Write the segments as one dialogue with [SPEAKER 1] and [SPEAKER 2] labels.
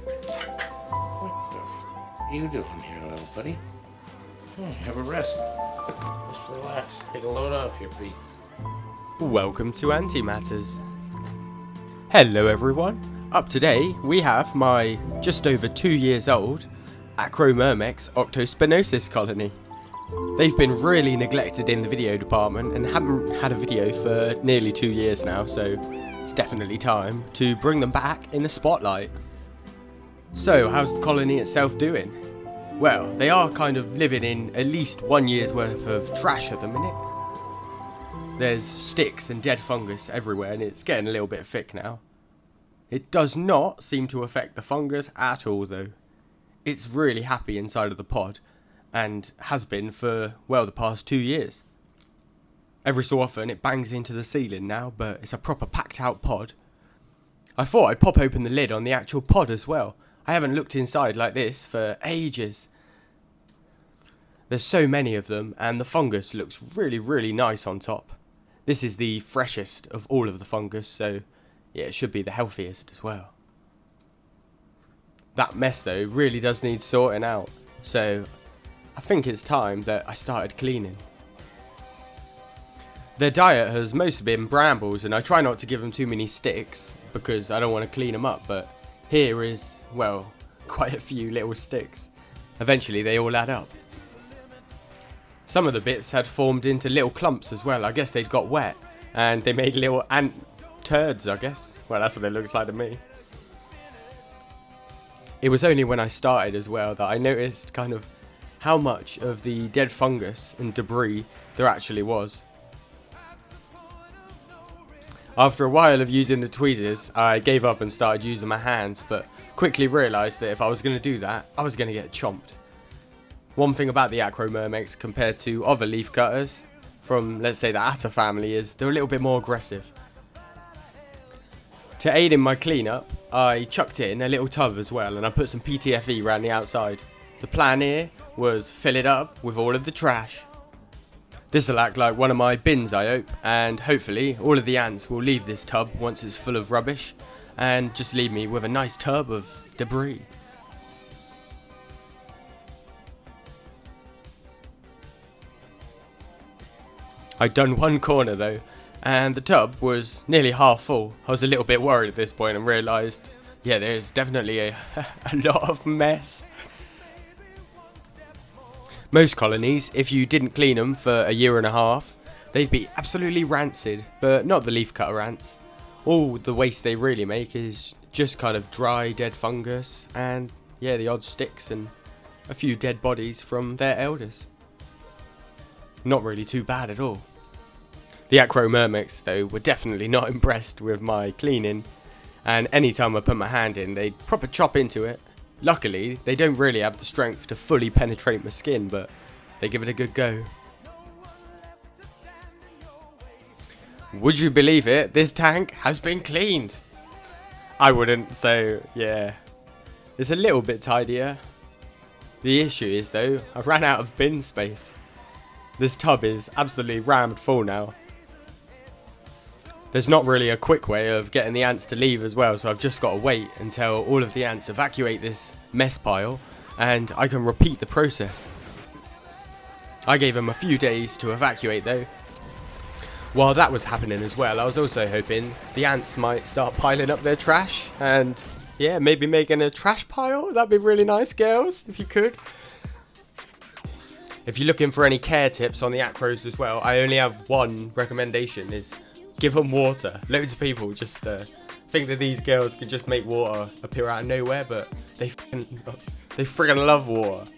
[SPEAKER 1] What the are you doing here, little buddy? Have a rest. Just relax. Take a load off your feet.
[SPEAKER 2] Welcome to Antimatters. Hello everyone. Up today we have my just over 2 years old Acromyrmex Octospinosis colony. They've been really neglected in the video department and haven't had a video for nearly 2 years now, so it's definitely time to bring them back in the spotlight. So how's the colony itself doing? Well, they are kind of living in at least 1 year's worth of trash at the minute. There's sticks and dead fungus everywhere and it's getting a little bit thick now. It does not seem to affect the fungus at all though. It's really happy inside of the pod and has been for, well, the past 2 years. Every so often it bangs into the ceiling now, but it's a proper packed out pod. I thought I'd pop open the lid on the actual pod as well. I haven't looked inside like this for ages. There's so many of them and the fungus looks really nice on top. This is the freshest of all of the fungus, so yeah, it should be the healthiest as well. That mess though really does need sorting out, so I think it's time that I started cleaning. Their diet has mostly been brambles and I try not to give them too many sticks because I don't want to clean them up, but here is, well, quite a few little sticks. Eventually they all add up. Some of the bits had formed into little clumps as well. I guess they'd got wet and they made little ant turds, I guess. Well, that's what it looks like to me. It was only when I started as well that I noticed kind of how much of the dead fungus and debris there actually was. After a while of using the tweezers, I gave up and started using my hands, but quickly realised that if I was going to do that, I was going to get chomped. One thing about the Acromyrmex compared to other leaf cutters from, let's say, the Atta family is they're a little bit more aggressive. To aid in my cleanup, I chucked it in a little tub as well and I put some PTFE around the outside. The plan here was fill it up with all of the trash. This'll act like one of my bins, I hope, and hopefully all of the ants will leave this tub once it's full of rubbish and just leave me with a nice tub of debris. I'd done one corner though, and the tub was nearly half full. I was a little bit worried at this point and realised, yeah, there's definitely a lot of mess. Most colonies, if you didn't clean them for a year and a half, they'd be absolutely rancid, but not the leafcutter ants. All the waste they really make is just kind of dry, dead fungus, and yeah, the odd sticks and a few dead bodies from their elders. Not really too bad at all. The Acromyrmex, though, were definitely not impressed with my cleaning, and anytime I put my hand in, they'd proper chop into it. Luckily, they don't really have the strength to fully penetrate my skin, but they give it a good go. Would you believe it? This tank has been cleaned. I wouldn't, so yeah. It's a little bit tidier. The issue is, though, I ran out of bin space. This tub is absolutely rammed full now. There's not really a quick way of getting the ants to leave as well, so I've just got to wait until all of the ants evacuate this mess pile and I can repeat the process. I gave them a few days to evacuate though. While that was happening as well, I was also hoping the ants might start piling up their trash and yeah, maybe making a trash pile. That'd be really nice, girls, if you could. If you're looking for any care tips on the acros as well, I only have one recommendation, is give them water. Loads of people just think that these girls could just make water appear out of nowhere, but they friggin' love water.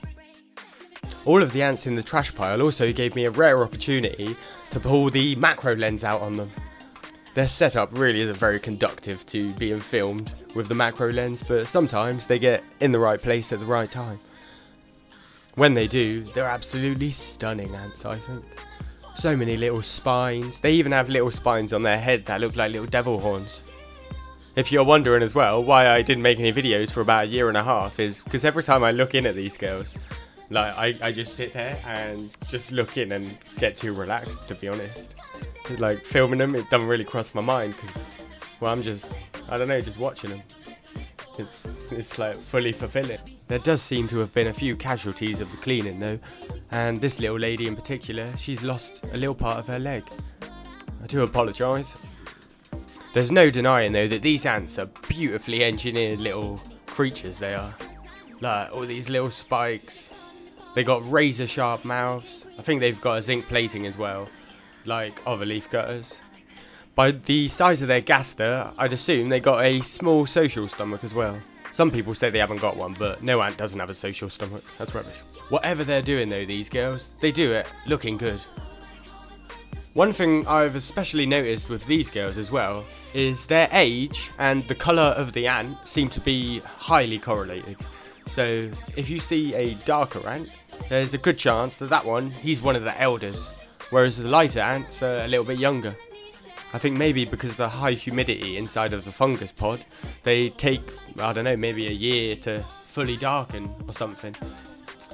[SPEAKER 2] All of the ants in the trash pile also gave me a rare opportunity to pull the macro lens out on them. Their setup really isn't very conductive to being filmed with the macro lens, but sometimes they get in the right place at the right time. When they do, they're absolutely stunning ants, I think. So many little spines. They even have little spines on their head that look like little devil horns. If you're wondering as well why I didn't make any videos for about a year and a half, is because every time I look in at these girls, like I just sit there and just look in and get too relaxed, to be honest. Like filming them, it doesn't really cross my mind because, well, I'm just, I don't know, just watching them. It's like fully fulfilling. There does seem to have been a few casualties of the cleaning though, and this little lady in particular, she's lost a little part of her leg. I do apologise. There's no denying though that these ants are beautifully engineered little creatures they are. Like all these little spikes. They got razor sharp mouths. I think they've got a zinc plating as well, like other leaf cutters. By the size of their gaster, I'd assume they got a small social stomach as well. Some people say they haven't got one, but no ant doesn't have a social stomach. That's rubbish. Whatever they're doing though, these girls, they do it looking good. One thing I've especially noticed with these girls as well is their age and the colour of the ant seem to be highly correlated. So if you see a darker ant, there's a good chance that one, he's one of the elders, whereas the lighter ants are a little bit younger. I think maybe because of the high humidity inside of the fungus pod, they take, I don't know, maybe a year to fully darken or something.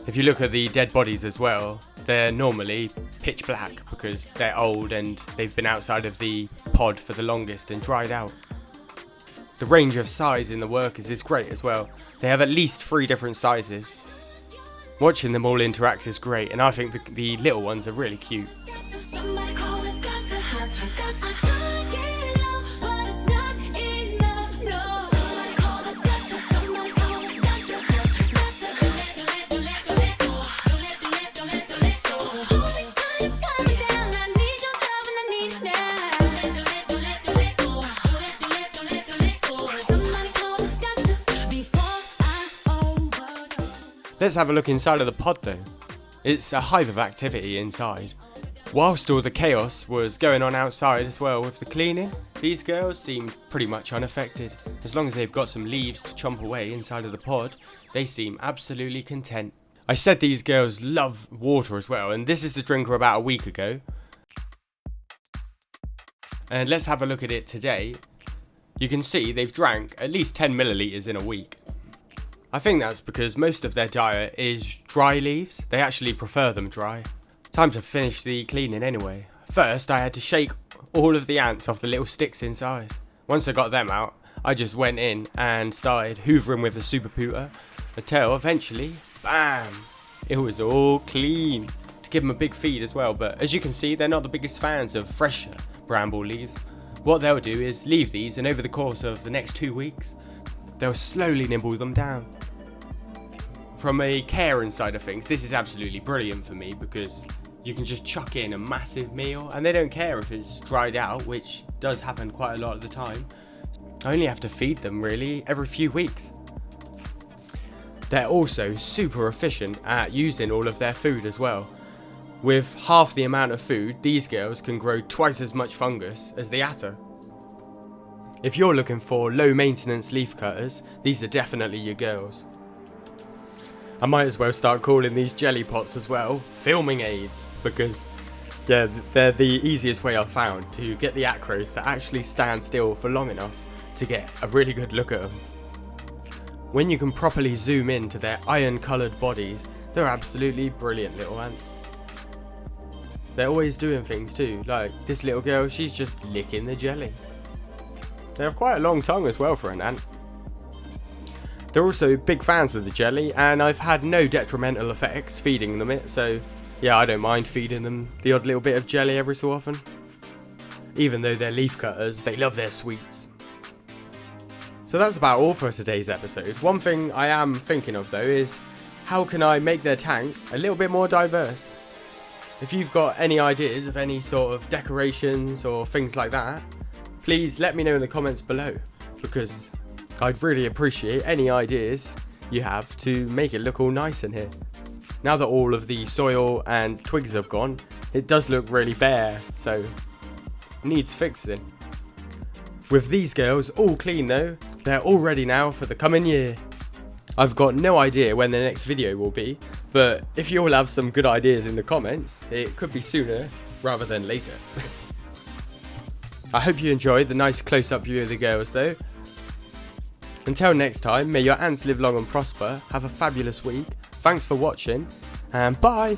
[SPEAKER 2] If you look at the dead bodies as well, they're normally pitch black because they're old and they've been outside of the pod for the longest and dried out. The range of size in the workers is great as well. They have at least 3 different sizes. Watching them all interact is great, and I think the little ones are really cute. Let's have a look inside of the pod though. It's a hive of activity inside. Whilst all the chaos was going on outside as well with the cleaning, these girls seem pretty much unaffected. As long as they've got some leaves to chomp away inside of the pod, they seem absolutely content. I said these girls love water as well, and this is the drinker about a week ago. And let's have a look at it today. You can see they've drank at least 10 millilitres in a week. I think that's because most of their diet is dry leaves. They actually prefer them dry. Time to finish the cleaning anyway. First, I had to shake all of the ants off the little sticks inside. Once I got them out, I just went in and started hoovering with the super pooter until eventually, bam, it was all clean. To give them a big feed as well, but as you can see, they're not the biggest fans of fresh bramble leaves. What they'll do is leave these, and over the course of the next 2 weeks, they'll slowly nibble them down. From a caring side of things, this is absolutely brilliant for me because you can just chuck in a massive meal and they don't care if it's dried out, which does happen quite a lot of the time. I only have to feed them really every few weeks. They're also super efficient at using all of their food as well. With half the amount of food, these girls can grow twice as much fungus as the atter. If you're looking for low maintenance leaf cutters, these are definitely your girls. I might as well start calling these jelly pots as well filming aids, because yeah, they're the easiest way I've found to get the acros to actually stand still for long enough to get a really good look at them. When you can properly zoom into their iron coloured bodies, they're absolutely brilliant little ants. They're always doing things too, like this little girl, she's just licking the jelly. They have quite a long tongue as well for an ant. They're also big fans of the jelly, and I've had no detrimental effects feeding them it, so yeah, I don't mind feeding them the odd little bit of jelly every so often. Even though they're leaf cutters, they love their sweets. So that's about all for today's episode. One thing I am thinking of though is, how can I make their tank a little bit more diverse? If you've got any ideas of any sort of decorations or things like that, please let me know in the comments below, because I'd really appreciate any ideas you have to make it look all nice in here. Now that all of the soil and twigs have gone, it does look really bare, so it needs fixing. With these girls all clean though, they're all ready now for the coming year. I've got no idea when the next video will be, but if you all have some good ideas in the comments, it could be sooner rather than later. I hope you enjoyed the nice close-up view of the girls though. Until next time, may your ants live long and prosper, have a fabulous week, thanks for watching, and bye!